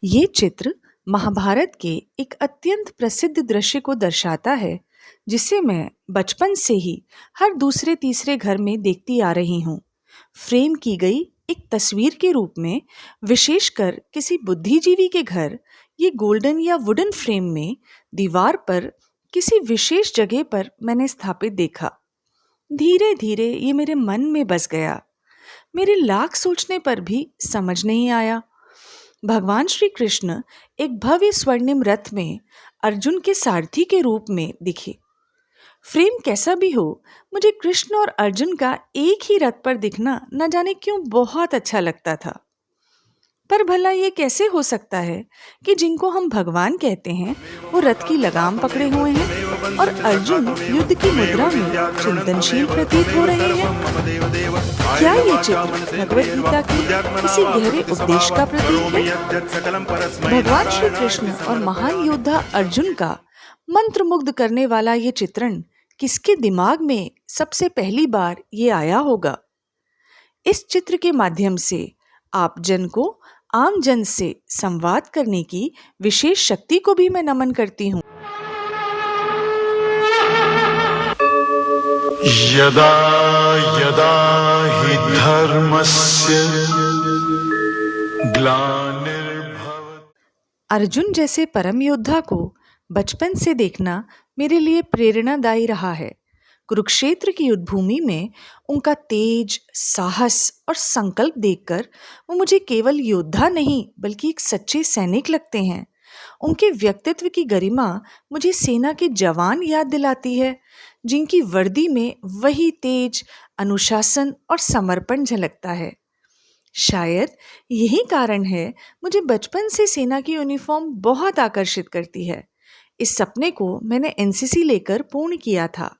ये चित्र महाभारत के एक अत्यंत प्रसिद्ध दृश्य को दर्शाता है, जिसे मैं बचपन से ही हर दूसरे तीसरे घर में देखती आ रही हूँ। फ्रेम की गई एक तस्वीर के रूप में, विशेषकर किसी बुद्धिजीवी के घर, ये गोल्डन या वुडन फ्रेम में दीवार पर किसी विशेष जगह पर मैंने स्थापित देखा। धीरे धीरे ये मेरे मन में बस गया। मेरे लाख सोचने पर भी समझ नहीं आया। भगवान श्री कृष्ण एक भव्य स्वर्णिम रथ में अर्जुन के सारथी के रूप में दिखे। फ्रेम कैसा भी हो, मुझे कृष्ण और अर्जुन का एक ही रथ पर दिखना न जाने क्यों बहुत अच्छा लगता था। पर भला ये कैसे हो सकता है कि जिनको हम भगवान कहते हैं वो रथ की लगाम पकड़े हुए हैं और अर्जुन युद्ध की मुद्रा में चिंतनशील प्रतीत हो रहे हैं? क्या ये चित्र भगवत गीता के किसी गहरे उपदेश का प्रतीक है? भगवान श्री कृष्ण और महान योद्धा अर्जुन का मंत्रमुग्ध करने वाला ये चित्रण किसके दिमाग में सबसे पहली बार ये आया होगा? इस चित्र के माध्यम से आप जन को आम जन से संवाद करने की विशेष शक्ति को भी मैं नमन करती हूँ। यदा यदा हि धर्मस्य ग्लानिर्भवति। अर्जुन जैसे परम योद्धा को बचपन से देखना मेरे लिए प्रेरणादायी रहा है। कुरुक्षेत्र की युद्ध भूमि में उनका तेज, साहस और संकल्प देखकर वो मुझे केवल योद्धा नहीं बल्कि एक सच्चे सैनिक लगते हैं। उनके व्यक्तित्व की गरिमा मुझे सेना के जवान याद दिलाती है, जिनकी वर्दी में वही तेज, अनुशासन और समर्पण झलकता है। शायद यही कारण है मुझे बचपन से सेना की यूनिफॉर्म बहुत आकर्षित करती है। इस सपने को मैंने एनसीसी लेकर पूर्ण किया था।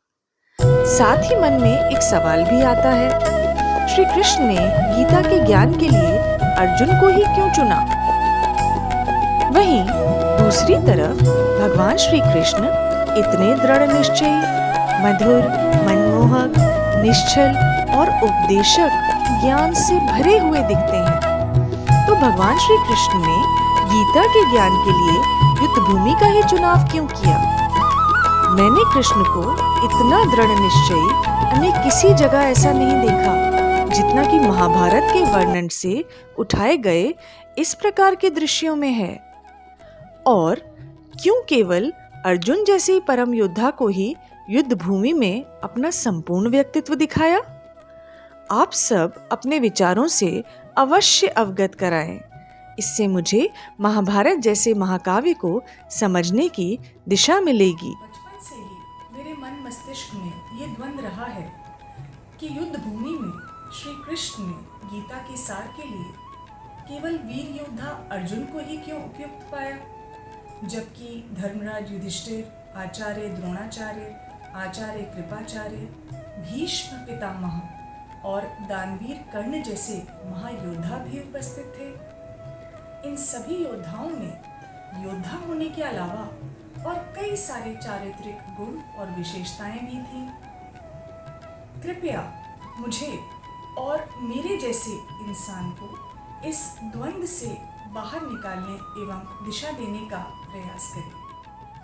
साथ ही मन में एक सवाल भी आता है, श्री कृष्ण ने गीता के ज्ञान के लिए अर्जुन को ही क्यों चुना? वहीं दूसरी तरफ भगवान श्री कृष्ण इतने दृढ़ निश्चयी, मधुर, मनमोहक, निश्चल और उपदेशक ज्ञान से भरे हुए दिखते हैं। तो भगवान श्री कृष्ण ने गीता के ज्ञान के लिए युद्ध भूमि का ही चुनाव क्यों किया? मैंने कृष्ण को इतना दृढ़ निश्चयी अन्य किसी जगह ऐसा नहीं देखा जितना कि महाभारत के वर्णन से उठाए गए इस प्रकार के दृश्यों में है। और क्यों केवल अर्जुन जैसे परम योद्धा को ही युद्ध भूमि में अपना संपूर्ण व्यक्तित्व दिखाया? आप सब अपने विचारों से अवश्य अवगत कराएं। इससे मुझे महाभारत जैसे महाकाव्य को समझने की दिशा मिलेगी। से ही मेरे मन मस्तिष्क में ये द्वंद्व रहा है कि युद्ध भूमि में श्री कृष्ण ने गीता के सार के लिए केवल वीर योद्धा अर्जुन को ही क्यों उपयुक्त पाया, जबकि धर्मराज युधिष्ठिर, आचार्य द्रोणाचार्य, आचार्य कृपाचार्य, भीष्म पितामह और दानवीर कर्ण जैसे महायोद्धा भी उपस्थित थे। इन सभी योद्धाओं में योद्धा होने के अलावा और कई सारे चारित्रिक गुण और विशेषताएं भी थीं। कृपया मुझे और मेरे जैसे इंसान को इस द्वंद्व से बाहर निकालने एवं दिशा देने का प्रयास करें।